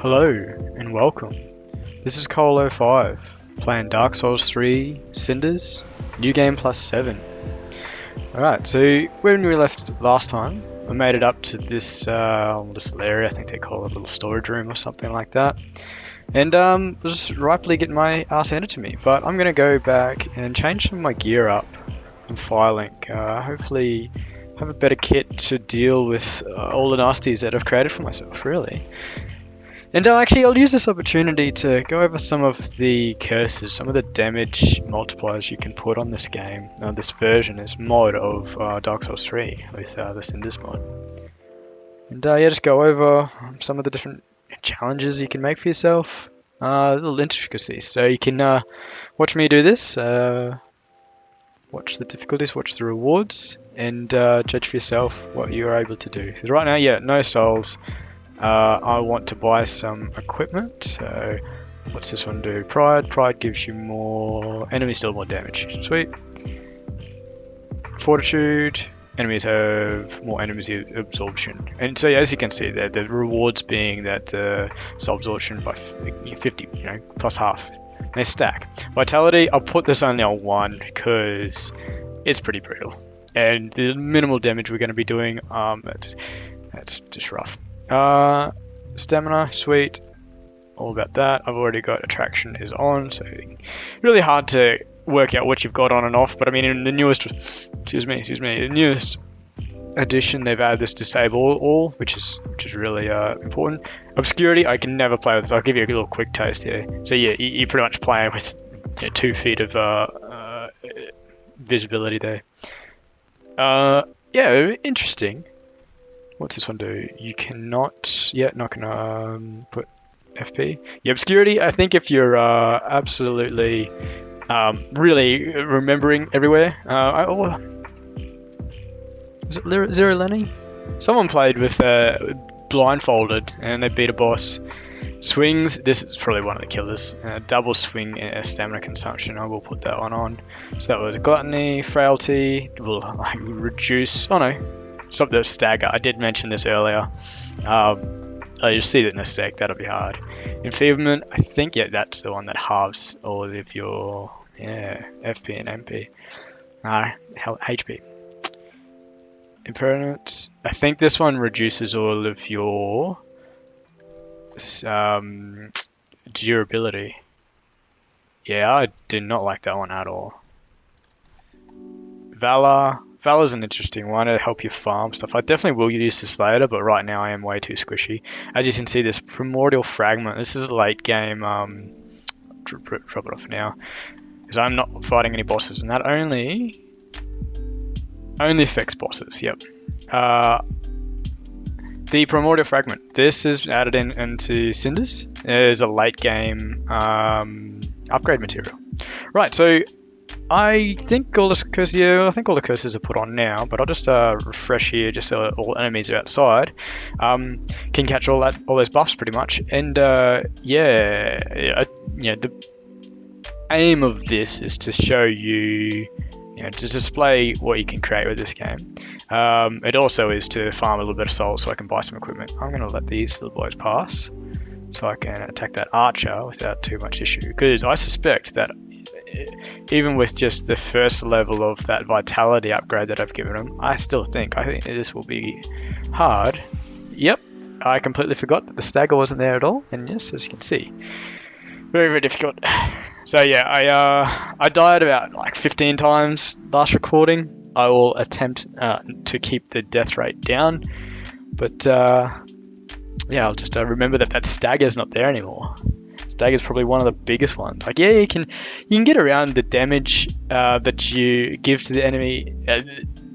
Hello and welcome. This is Koal05, playing Dark Souls 3 Cinders, new game +7. Alright, so when we left last time, I made it up to this little area. I think they call it a little storage room or something like that. And was rightfully getting my ass handed to me, but I'm gonna go back and change some of my gear up and filing. Hopefully have a better kit to deal with all the nasties that I've created for myself, really. And actually, I'll use this opportunity to go over some of the curses, some of the damage multipliers you can put on this game, this version, this mod of Dark Souls 3 with the Cinders Mod. And yeah, just go over some of the different challenges you can make for yourself, little intricacies. So you can watch me do this, watch the difficulties, watch the rewards, and judge for yourself what you are able to do. Because right now, yeah, no souls. I want to buy some equipment. So what's this one do? Pride. Pride gives you more enemies deal more damage. Sweet. Fortitude. Enemies have more enemies absorption. And so yeah, as you can see there, the rewards being that soul absorption by 50, plus half. They stack. Vitality, I'll put this only on 1 because it's pretty brutal. And the minimal damage we're going to be doing, that's just rough. Stamina, sweet, all about that. I've already got attraction is on, so really hard to work out what you've got on and off. But I mean, in the newest, the newest edition, they've added this disable all, which is really important. Obscurity, I can never play with this. I'll give you a little quick taste here. So yeah, you're pretty much playing with 2 feet of visibility there. Yeah, interesting. What's this one do? You cannot yet. Not gonna put FP. Yeah, obscurity. I think if you're absolutely really remembering everywhere. Was it Zero Lenny? Someone played with blindfolded and they beat a boss. Swings. This is probably one of the killers. Double swing stamina consumption. I will put that one on. So that was gluttony, frailty. Will reduce. Oh no. Stop the stagger. I did mention this earlier. You'll see that in the stack. That'll be hard. Enfeeblement. I think that's the one that halves all of your FP and MP. HP. Impermanence. I think this one reduces all of your durability. Yeah, I did not like that one at all. Valor. Valor's an interesting one to help you farm stuff. I definitely will use this later, but right now I am way too squishy. As you can see, this Primordial Fragment, this is a late game, drop it off now, because I'm not fighting any bosses, and that only affects bosses, yep. The Primordial Fragment, this is added into Cinders. It is a late game upgrade material. Right, so I think all the curses are put on now, but I'll just refresh here just so all enemies are outside. Can catch all those buffs pretty much, and the aim of this is to show you, to display what you can create with this game. It also is to farm a little bit of souls so I can buy some equipment. I'm going to let these little boys pass so I can attack that archer without too much issue, because I suspect that even with just the first level of that vitality upgrade that I've given him, I think this will be hard. Yep, I completely forgot that the stagger wasn't there at all, and yes, as you can see, very, very difficult. So yeah, I died about like 15 times last recording. I will attempt to keep the death rate down, but yeah, I'll just remember that stagger's not there anymore. Dagger's probably one of the biggest ones. Like, yeah, you can get around the damage that you give to the enemy,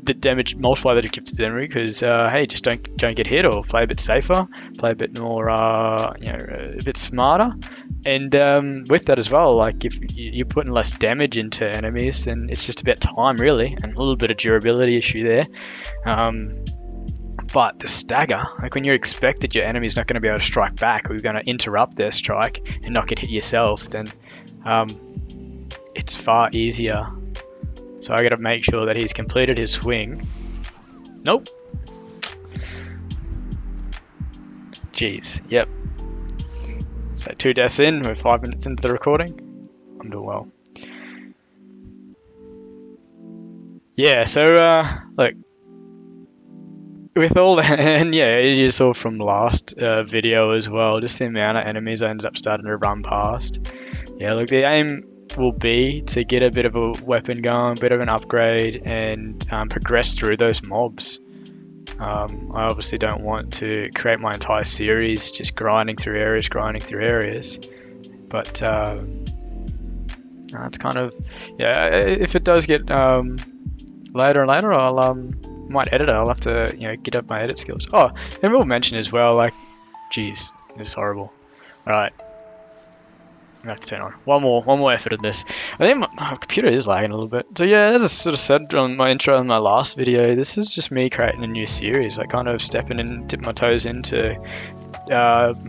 the damage multiplier that you give to the enemy, because hey, just don't get hit, or play a bit safer, play a bit more, a bit smarter. And with that as well, like if you're putting less damage into enemies, then it's just about time really, and a little bit of durability issue there. But the stagger, like when you expect that your enemy's not going to be able to strike back, or you're going to interrupt their strike and not get hit yourself, then it's far easier. So I got to make sure that he's completed his swing. Nope. Jeez. Yep. So 2 deaths in, we're 5 minutes into the recording. I'm doing well. Yeah, so look, with all that, and yeah, you saw from last video as well, just the amount of enemies I ended up starting to run past. Yeah, look, the aim will be to get a bit of a weapon going, a bit of an upgrade, and progress through those mobs. I obviously don't want to create my entire series just grinding through areas, but that's kind of, yeah, if it does get later and later, I'll might edit it. I'll have to, get up my edit skills. Oh, and we'll mention as well, like, geez, it's horrible. All right, I have to turn on one more effort at this. I think my computer is lagging a little bit. So yeah, as I sort of said on my intro in my last video, this is just me creating a new series. Like kind of stepping and dipping my toes into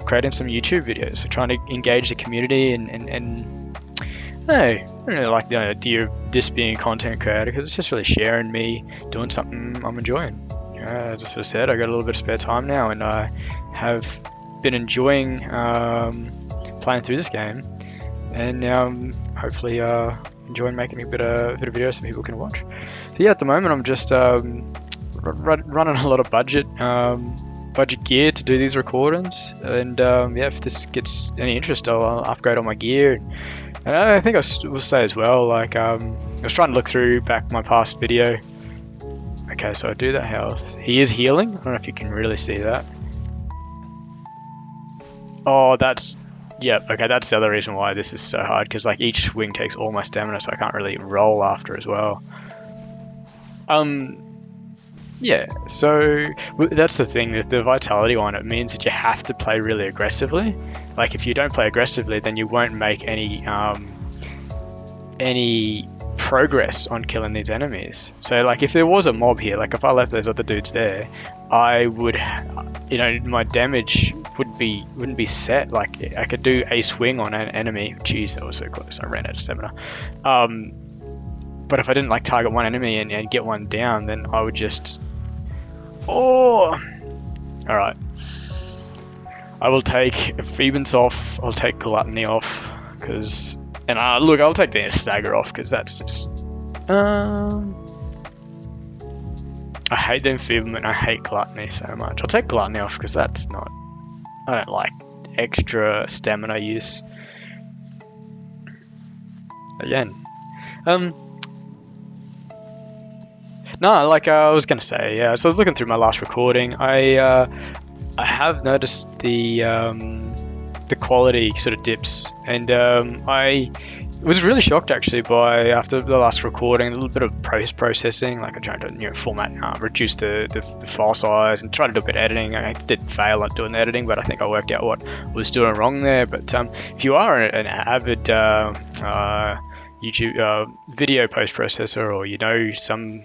creating some YouTube videos. So trying to engage the community and hey, I don't really like the idea of this being a content creator because it's just really sharing me doing something I'm enjoying. As I sort of said, I got a little bit of spare time now, and I have been enjoying playing through this game, and now hopefully enjoying making a bit of videos so people can watch. So yeah, at the moment I'm just running a lot of budget gear to do these recordings, and yeah, if this gets any interest, I'll upgrade all my gear. And I think I will say as well, like, I was trying to look through back my past video. Okay, so I do that health. He is healing. I don't know if you can really see that. Oh, yep, okay, that's the other reason why this is so hard, because like each swing takes all my stamina, so I can't really roll after as well. Yeah, so that's the thing, that the vitality one, it means that you have to play really aggressively. Like if you don't play aggressively, then you won't make any progress on killing these enemies. So like if there was a mob here, like if I left those other dudes there, I would, my damage wouldn't be set. Like I could do a swing on an enemy. Jeez, that was so close. I ran out of stamina. But if I didn't like target one enemy and get one down, then I would just... Oh! Alright. I will take Phoebus off, I'll take Gluttony off, because... And look, I'll take the Stagger off, because that's just... I hate the Enfeeblement, I hate Gluttony so much. I'll take Gluttony off, because that's not... I don't like extra stamina use. Again. No, like I was gonna say, yeah. So I was looking through my last recording. I have noticed the quality sort of dips, and I was really shocked actually by, after the last recording, a little bit of processing. Like I tried to format, reduce the file size, and try to do a bit of editing. I did fail at doing the editing, but I think I worked out what I was doing wrong there. But if you are an avid YouTube video post processor, or some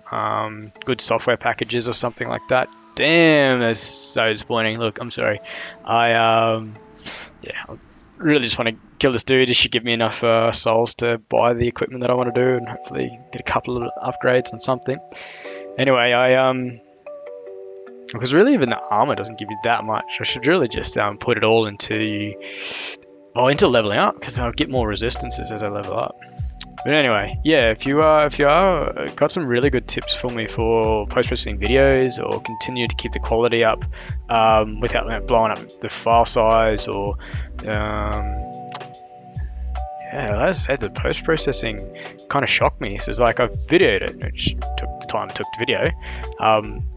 good software packages or something like that, damn, that's so disappointing. Look, I'm sorry. I really just want to kill this dude. He should give me enough souls to buy the equipment that I want to do, and hopefully get a couple of upgrades and something. Anyway, because really even the armor doesn't give you that much. I should really just put it all into leveling up, because I'll get more resistances as I level up. But anyway, yeah, if you got some really good tips for me for post-processing videos, or continue to keep the quality up without blowing up the file size, or yeah, as I said, the post-processing kind of shocked me. So it's like I videoed it, which took the time it took to video.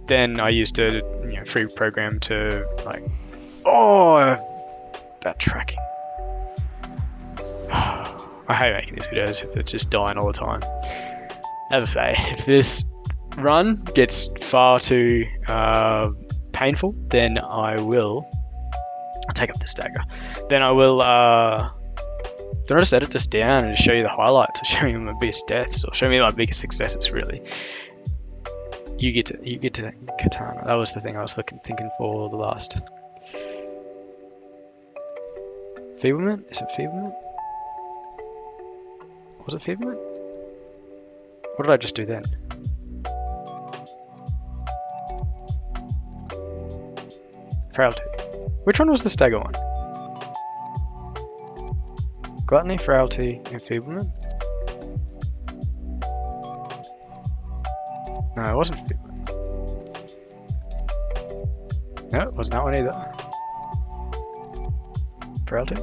Then I used a free program to that tracking. I hate making these videos if it's just dying all the time. As I say, if this run gets far too painful, then I'll take up the stagger. Then I will then I'll just edit this down and show you the highlights, or show you my biggest deaths, or show me my biggest successes really. You get to Katana. That was the thing I was thinking for the last. Feeblement? Is it Feeblement? Was it Feeblement? What did I just do then? Frailty. Which one was the stagger one? Gluttony, frailty, enfeeblement. No, it wasn't enfeeblement. No, it wasn't that one either. Frailty?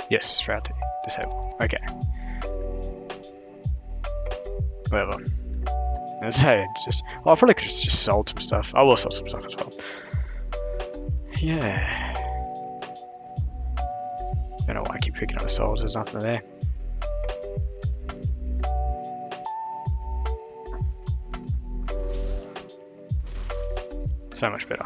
Yes, frailty. Disable. Okay. Whatever. Let's say just. Oh, I probably could have just sold some stuff. I will sell some stuff as well. Yeah. Don't know why I keep picking up the souls. There's nothing there. So much better.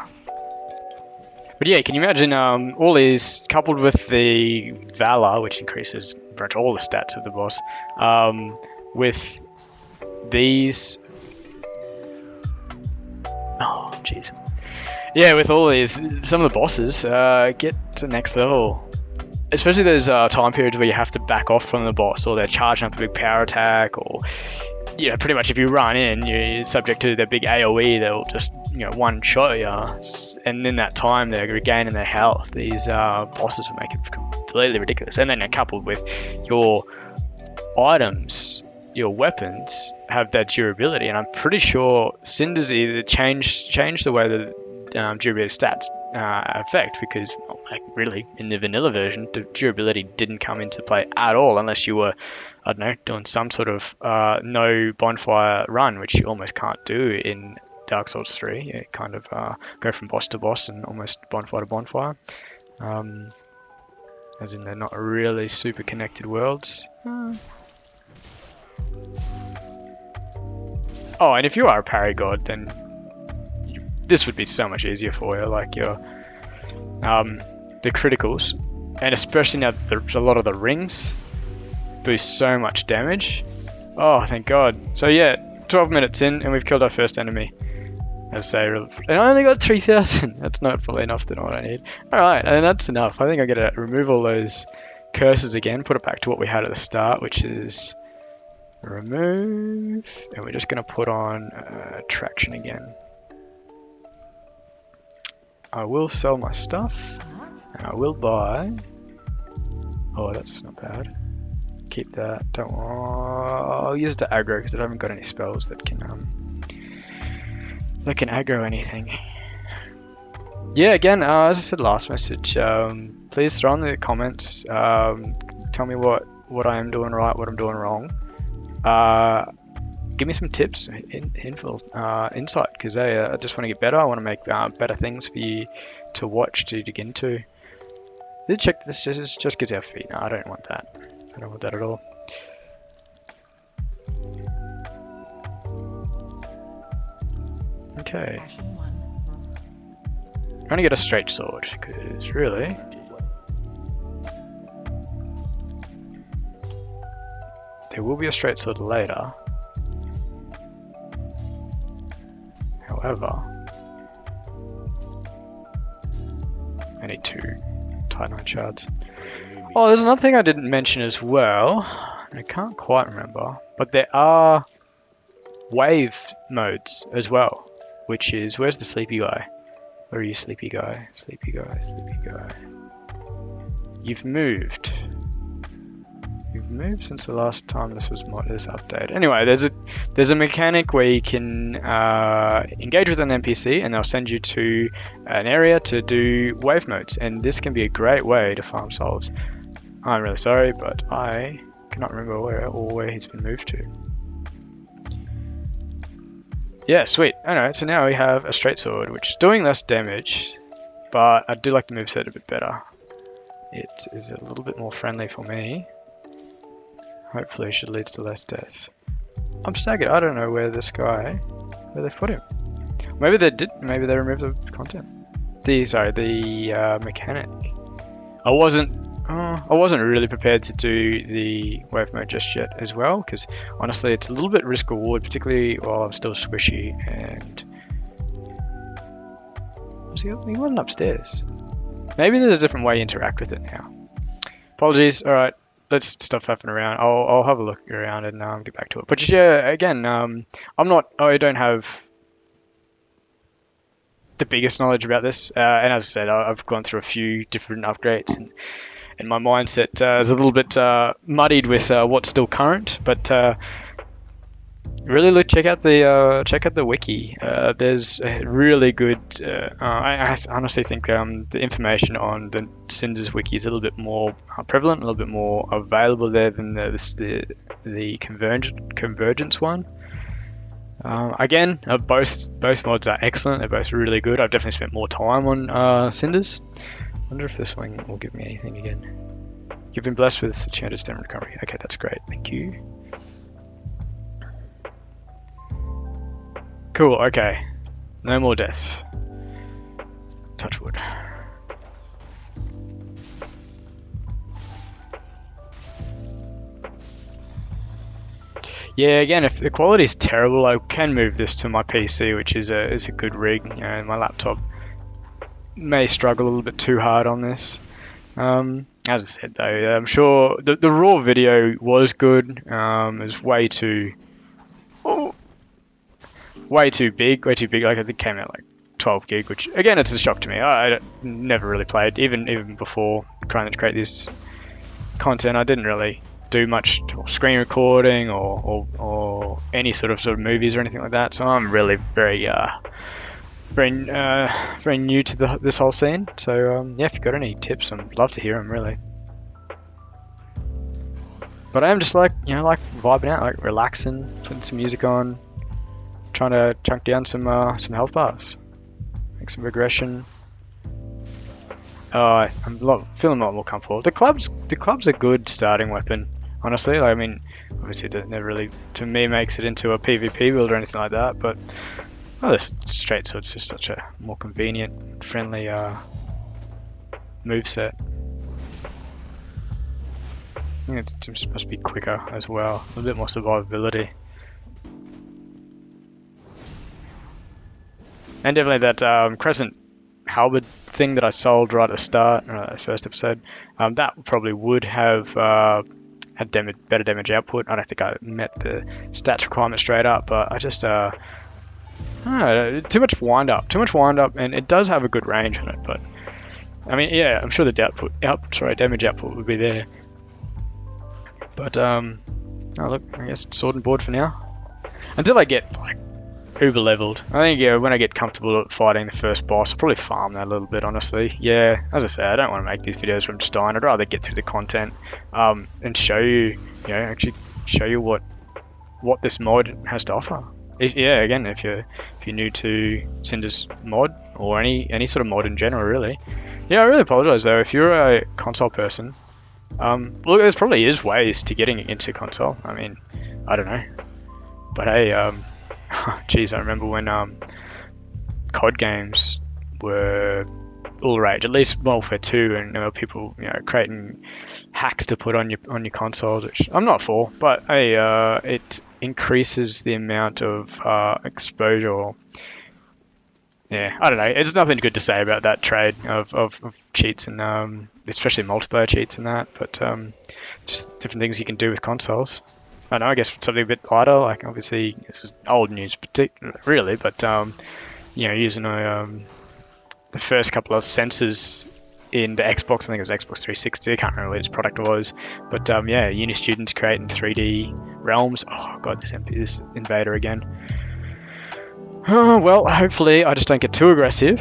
But yeah, can you imagine all these coupled with the Valor, which increases pretty much all the stats of the boss, with these. Oh, jeez. Yeah, with all these, some of the bosses get to next level. Especially those time periods where you have to back off from the boss, or they're charging up a big power attack, or yeah, pretty much if you run in, you're subject to their big AoE. They'll just one shot you, and in that time they're regaining their health. These bosses will make it completely ridiculous. And then coupled with your items, your weapons have that durability, and I'm pretty sure Cinders either changed the way that durability stats affect, because like really in the vanilla version the durability didn't come into play at all unless you were, I don't know, doing some sort of no bonfire run, which you almost can't do in Dark Souls 3. You kind of go from boss to boss and almost bonfire to bonfire, as in they're not really super connected worlds. Oh, and if you are a parry god, then this would be so much easier for you. Like your the criticals, and especially now that a lot of the rings boost so much damage. Oh, thank God. So yeah, 12 minutes in and we've killed our first enemy. As say, and I only got 3,000. That's not probably enough to know what I need. Alright, and that's enough. I think I'm going to remove all those curses again, put it back to what we had at the start, which is remove, and we're just going to put on attraction again. I will sell my stuff, and I will buy. Oh, that's not bad. Keep that. Don't. I'll use the aggro because I haven't got any spells that can aggro anything. Yeah, again, as I said last message, please throw in the comments. Tell me what I am doing right, what I'm doing wrong. Give me some tips, insight, because I just want to get better. I want to make better things for you to watch, to dig into. Did check this just gives FP. No, I don't want that. I don't want that at all. Okay. I'm trying to get a straight sword, because really, there will be a straight sword later. However, I need 2 Titanite shards. Oh, there's another thing I didn't mention as well. I can't quite remember, but there are wave modes as well, which is, where's the sleepy guy? Where are you, sleepy guy? Sleepy guy, sleepy guy. You've moved. You've moved since the last time this updated. Anyway, there's a mechanic where you can engage with an NPC and they'll send you to an area to do wave modes, and this can be a great way to farm souls. I'm really sorry, but I cannot remember where he's been moved to. Yeah, sweet. Alright, so now we have a straight sword, which is doing less damage, but I do like the moveset a bit better. It is a little bit more friendly for me. Hopefully it should lead to less deaths. I'm staggered. I don't know where they put him. Maybe they did. Maybe they removed the content. The mechanic. I wasn't really prepared to do the wave mode just yet as well, because honestly it's a little bit risk reward, particularly while I'm still squishy. And he wasn't upstairs. Maybe there's a different way to interact with it now. Apologies. All right. Let's stop faffing around. I'll have a look around and get back to it. But yeah, again, I don't have the biggest knowledge about this, and as I said, I've gone through a few different upgrades, and my mindset is a little bit muddied with what's still current. But really check out the wiki. There's a really good. I honestly think the information on the Cinders wiki is a little bit more prevalent, a little bit more available there than the convergence one. Again, both mods are excellent. They're both really good. I've definitely spent more time on Cinders. Wonder if this one will give me anything again. You've been blessed with chanted stem recovery. Okay, that's great. Thank you. Cool, okay. No more deaths. Touch wood. Yeah, again, if the quality is terrible, I can move this to my PC, which is a good rig. You know, my laptop may struggle a little bit too hard on this. As I said though, I'm sure the raw video was good. It was way too big. Like I think it came out like 12 gig, which again, it's a shock to me. I never really played, even before trying to create this content. I didn't really do much screen recording or any sort of movies or anything like that. So I'm really very new to this whole scene. So yeah, if you've got any tips, I'd love to hear them, really. But I am just like vibing out, like relaxing, putting some music on, trying to chunk down some health bars, make some regression. I'm feeling a lot more comfortable. The club's a good starting weapon, honestly. Like, I mean, obviously it never really, to me, makes it into a PvP build or anything like that, but this straight sword's just such a more convenient, friendly moveset. I think it just must be quicker as well, a little bit more survivability. And definitely that crescent halberd thing that I sold right at the start, first episode, that probably would have had better damage output. I don't think I met the stats requirement straight up, but I just I don't know, too much wind up, and it does have a good range on it. But I mean, yeah, I'm sure the damage output would be there. But oh look, I guess sword and board for now, until I get like uber leveled. I think when I get comfortable fighting the first boss, I'll probably farm that a little bit, honestly. Yeah, as I say, I don't want to make these videos where I'm just dying. I'd rather get through the content and show you, actually show you what this mod has to offer. Again, if you're new to Cinders Mod or any sort of mod in general, really. Yeah, I really apologize though if you're a console person. Look, there probably is ways to getting into console. I mean, I don't know, but hey, geez, I remember when COD games were all rage, at least Modern Warfare 2, and there were people creating hacks to put on your consoles, which I'm not for, but hey, it increases the amount of exposure. Yeah, I don't know. There's nothing good to say about that trade of cheats and especially multiplayer cheats and that, but just different things you can do with consoles. I don't know, I guess something a bit lighter, like obviously this is old news, really, but using the first couple of sensors in the Xbox, I think it was Xbox 360, I can't remember which product it was, but yeah, uni students creating 3D realms. Oh god, this invader again. Well, hopefully I just don't get too aggressive.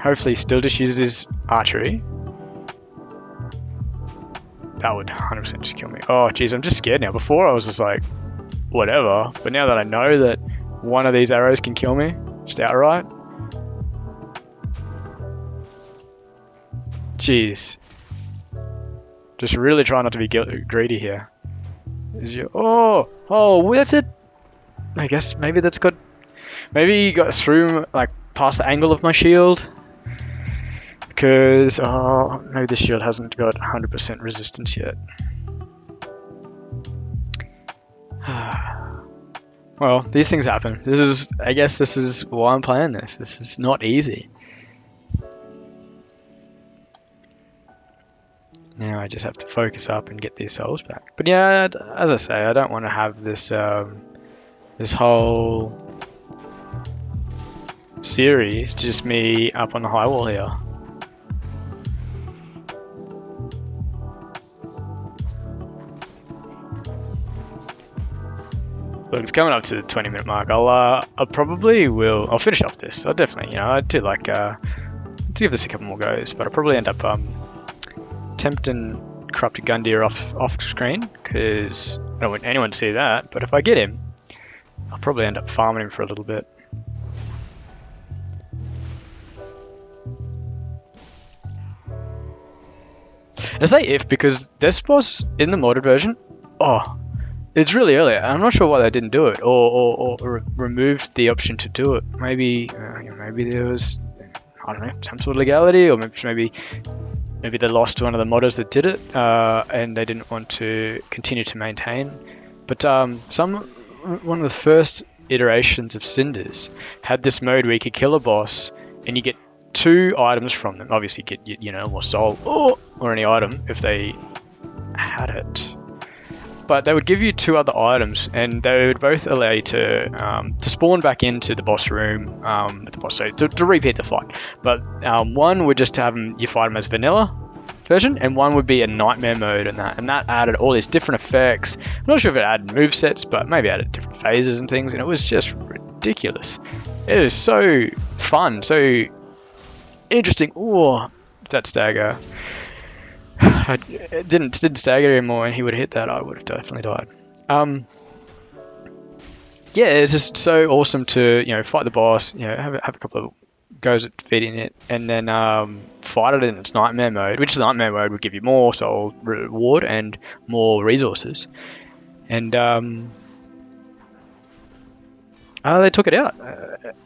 Hopefully he still just uses his archery. That would 100% just kill me. Oh, jeez, I'm just scared now. Before I was just like, whatever. But now that I know that one of these arrows can kill me, just outright. Jeez. Just really try not to be greedy here. Oh, that's it. I guess maybe that's got... Maybe he got through, like, past the angle of my shield. Because, maybe the shield hasn't got 100% resistance yet. Well, these things happen. I guess this is why I'm playing this. This is not easy. Now I just have to focus up and get these souls back. But yeah, as I say, I don't want to have this, this whole series to just me up on the high wall here. Look, it's coming up to the 20-minute mark. I probably will. I'll finish off this. I'll definitely, I do like give this a couple more goes, but I'll probably end up tempting Corrupted Gundyr off screen because I don't want anyone to see that. But if I get him, I'll probably end up farming him for a little bit. And I say if because this boss in the modded version, it's really early. I'm not sure why they didn't do it or removed the option to do it. Maybe maybe there was, I don't know, some sort of legality, or maybe they lost one of the modders that did it and they didn't want to continue to maintain. But one of the first iterations of Cinders had this mode where you could kill a boss and you get 2 items from them. Obviously, you get more soul or any item if they had it. But they would give you 2 other items, and they would both allow you to spawn back into the boss room, to repeat the fight. But one would just have you fight them as vanilla version, and one would be a nightmare mode, and that added all these different effects. I'm not sure if it added movesets, but maybe added different phases and things, and it was just ridiculous. It was so fun, so interesting. Oh, that stagger. I didn't stagger him, or he would have hit that, I would have definitely died. Yeah, it's just so awesome to fight the boss, have a couple of goes at defeating it, and then fight it in its nightmare mode, which the nightmare mode would give you more soul reward and more resources. And they took it out.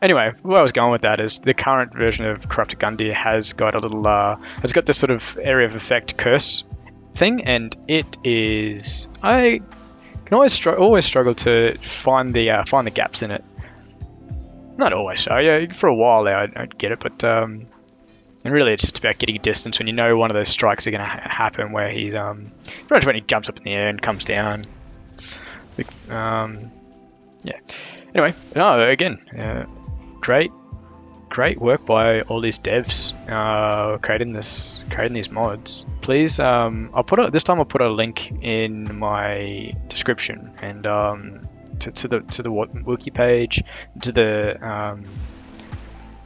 Anyway, where I was going with that is the current version of Corrupted Gundyr has got a little, has got this sort of area of effect curse thing, and it is, I can always struggle to find the gaps in it. Not always, so yeah. For a while there, I'd get it, but and really it's just about getting a distance when you know one of those strikes are going to happen, where he's pretty much when he jumps up in the air and comes down. Yeah. Anyway, again, great work by all these devs creating these mods. Please, I'll put a link in my description and to the wiki page, to the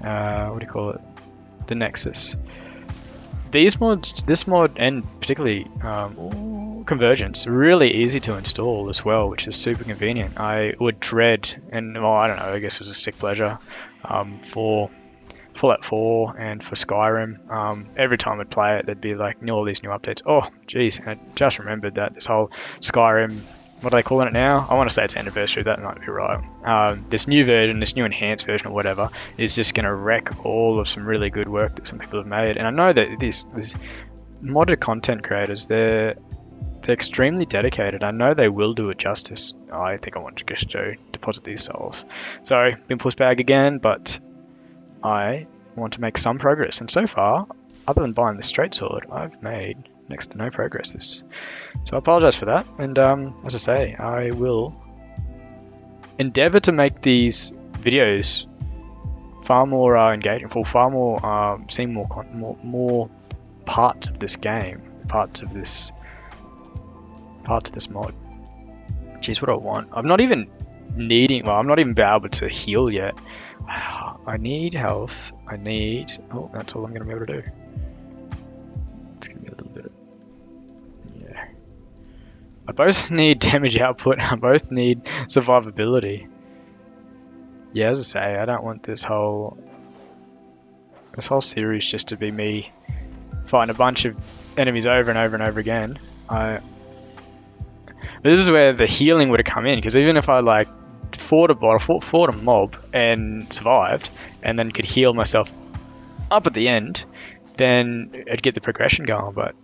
what do you call it? The Nexus. These mods, this mod, and particularly Convergence, really easy to install as well, which is super convenient. I would dread, and I don't know, I guess it was a sick pleasure for Fallout 4 and for Skyrim. Every time I'd play it, there'd be like all these new updates. Oh, geez, I just remembered that this whole Skyrim, what are they calling it now? I want to say it's anniversary, that might be right. This new version, this new enhanced version or whatever, is just going to wreck all of some really good work that some people have made. And I know that these modded content creators, they're extremely dedicated. I know they will do it justice. I think I want to just deposit these souls. Sorry, been pushed back again, but I want to make some progress. And so far, other than buying the straight sword, I've made next to no progress. So I apologize for that. And as I say, I will endeavor to make these videos far more engaging, for far more seeing more parts of this game, parts of this mod, which is what I want. I'm not even able to heal yet. I need health. That's all I'm going to be able to do. It's going to be a little bit. Yeah. I both need damage output. I both need survivability. Yeah, as I say, I don't want this whole series just to be me fighting a bunch of enemies over and over and over again. This is where the healing would have come in, because even if I fought a mob and survived, and then could heal myself up at the end, then I'd get the progression going. But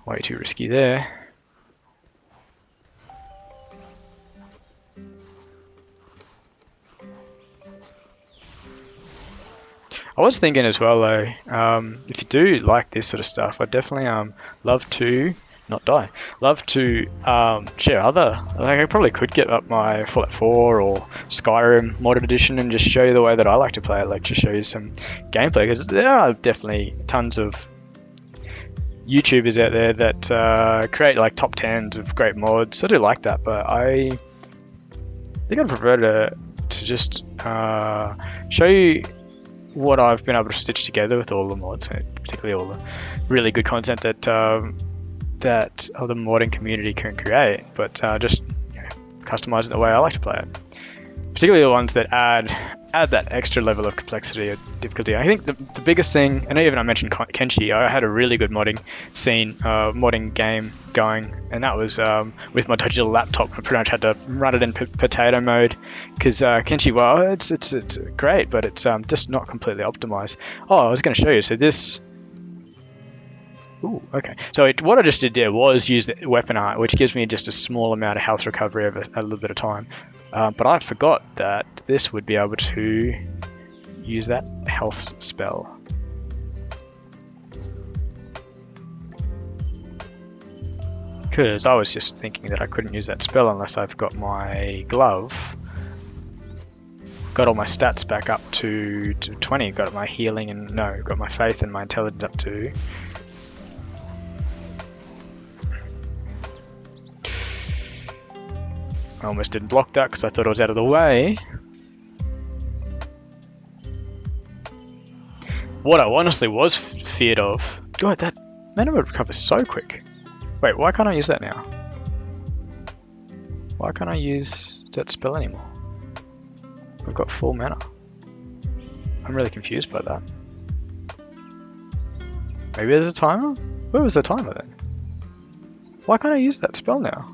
way too risky there. I was thinking as well though, if you do like this sort of stuff, I'd definitely love to not die. Love to share other. Like I probably could get up my Fallout 4 or Skyrim modded edition and just show you the way that I like to play it. Like to show you some gameplay, because there are definitely tons of YouTubers out there that create like top 10s of great mods. I do like that, but I think I'd prefer to just show you what I've been able to stitch together with all the mods, particularly all the really good content that that other modding community can create, but just customize it the way I like to play it. Particularly the ones that add that extra level of complexity or difficulty. I think the biggest thing, and even I mentioned Kenshi, I had a really good modding scene, modding game going, and that was with my digital laptop. I pretty much had to run it in potato mode, because Kenshi, well, it's great, but it's just not completely optimized. Oh, I was going to show you. So this. Ooh, okay. So what I just did there was use the weapon art, which gives me just a small amount of health recovery over a little bit of time. But I forgot that this would be able to use that health spell. Because I was just thinking that I couldn't use that spell unless I've got my glove. Got all my stats back up to 20. Got my healing and got my faith and my intelligence up to. I almost didn't block that because I thought I was out of the way. What I honestly was feared of. God, that mana would recover so quick. Wait, why can't I use that now? Why can't I use that spell anymore? I've got full mana. I'm really confused by that. Maybe there's a timer? Where was the timer then? Why can't I use that spell now?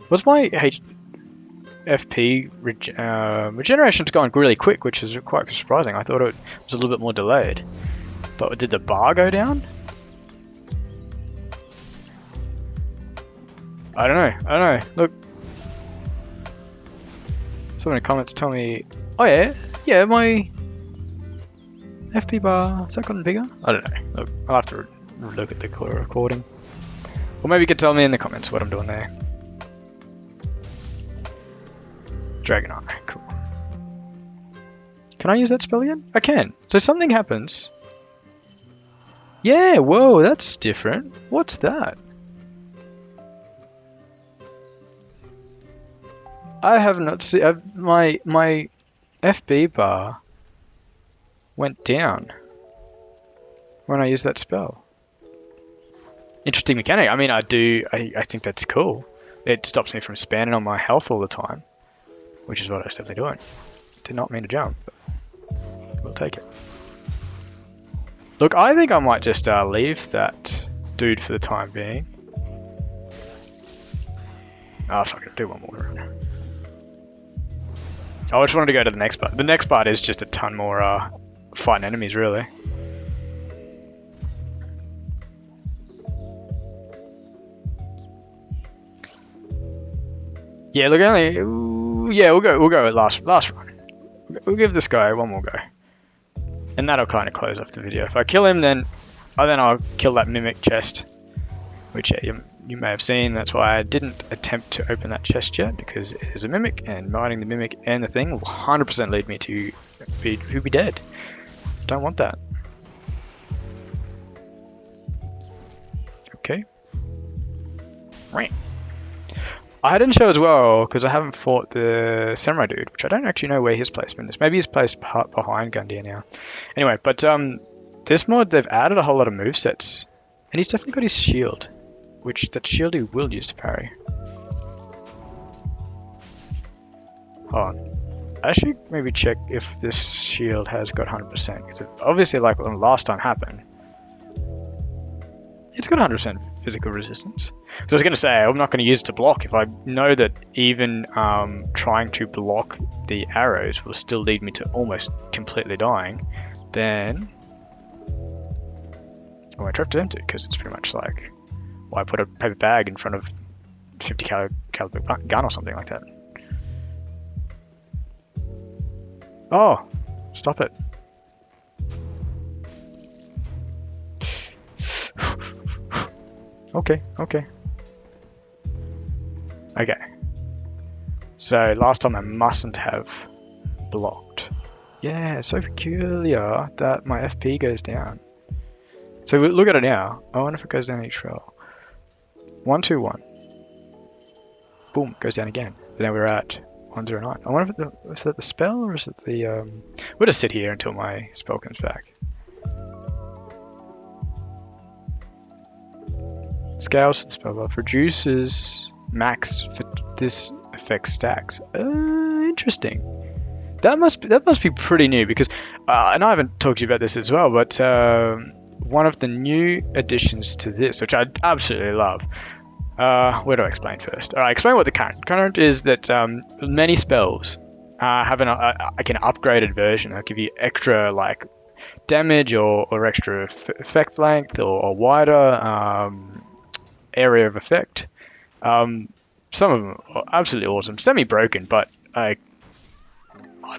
Was my FP regeneration's gone really quick, which is quite surprising. I thought it was a little bit more delayed. But did the bar go down? I don't know. Look. Someone in the comments tell me... Oh yeah, my FP bar, has that gotten bigger? I don't know. Look, I'll have to look at the recording. Or maybe you could tell me in the comments what I'm doing there. Dragon Eye, cool. Can I use that spell again? I can. So something happens. Yeah, whoa, that's different. What's that? I have not seen... my FB bar went down when I used that spell. Interesting mechanic. I mean, I think that's cool. It stops me from spamming on my health all the time, which is what I was definitely doing. Did not mean to jump, but we'll take it. Look, I think I might just leave that dude for the time being. Oh, fuck it, do one more run. I just wanted to go to the next part. The next part is just a ton more fighting enemies, really. Yeah, look, yeah, we'll go last run. We'll give this guy one more go, and that'll kind of close off the video. If I kill him, then I'll kill that mimic chest, which you may have seen. That's why I didn't attempt to open that chest yet, because it is a mimic, and mining the mimic and the thing will 100% lead me to be dead. Don't want that. Okay. Right. I didn't show as well because I haven't fought the samurai dude, which I don't actually know where his placement is. Maybe he's placed behind Gundyr now. Anyway, but this mod, they've added a whole lot of movesets, and he's definitely got his shield, which that shield he will use to parry. Hold on. I should maybe check if this shield has got 100%, because obviously, like when last time happened, it's got 100% physical resistance. So I was going to say, I'm not going to use it to block. If I know that even trying to block the arrows will still lead me to almost completely dying, then I won't have to attempt it, because it's pretty much like, why put a paper bag in front of 50 caliber gun or something like that. Oh, stop it. Okay. So last time I mustn't have blocked. Yeah, it's so peculiar that my FP goes down. So look at it now. I wonder if it goes down each roll. 1, 2, 1. Boom, goes down again. But now we're at 109. I wonder if is that the spell or is it the we'll just sit here until my spell comes back. Scales for the spell buff. Reduces max for this effect stacks. Interesting. That must be pretty new because and I haven't talked to you about this as well, but one of the new additions to this, which I absolutely love. Where do I explain first? Alright, explain what the current is that many spells have like an upgraded version. They'll give you extra like damage or extra effect length or wider area of effect. Some of them are absolutely awesome. Semi-broken, but I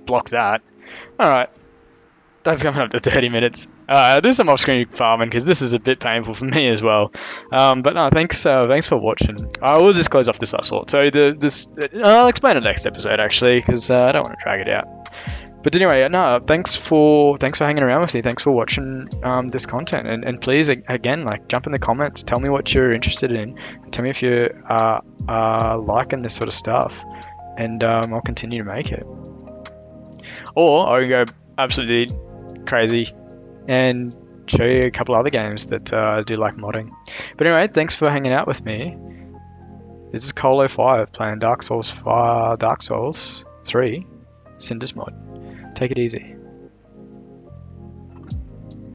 block that. Alright. That's coming up to 30 minutes. Do some off-screen farming because this is a bit painful for me as well. But no, thanks for watching. I will just close off this last one. So I'll explain it next episode actually because I don't want to drag it out. But anyway, no, thanks for hanging around with me. Thanks for watching this content, and please again, like, jump in the comments, tell me what you're interested in, tell me if you are liking this sort of stuff, and I'll continue to make it. Or I can go absolutely crazy and show you a couple other games that I do like modding. But anyway, thanks for hanging out with me. This is Koal05 playing Dark Souls 3 Cinders Mod. Take it easy.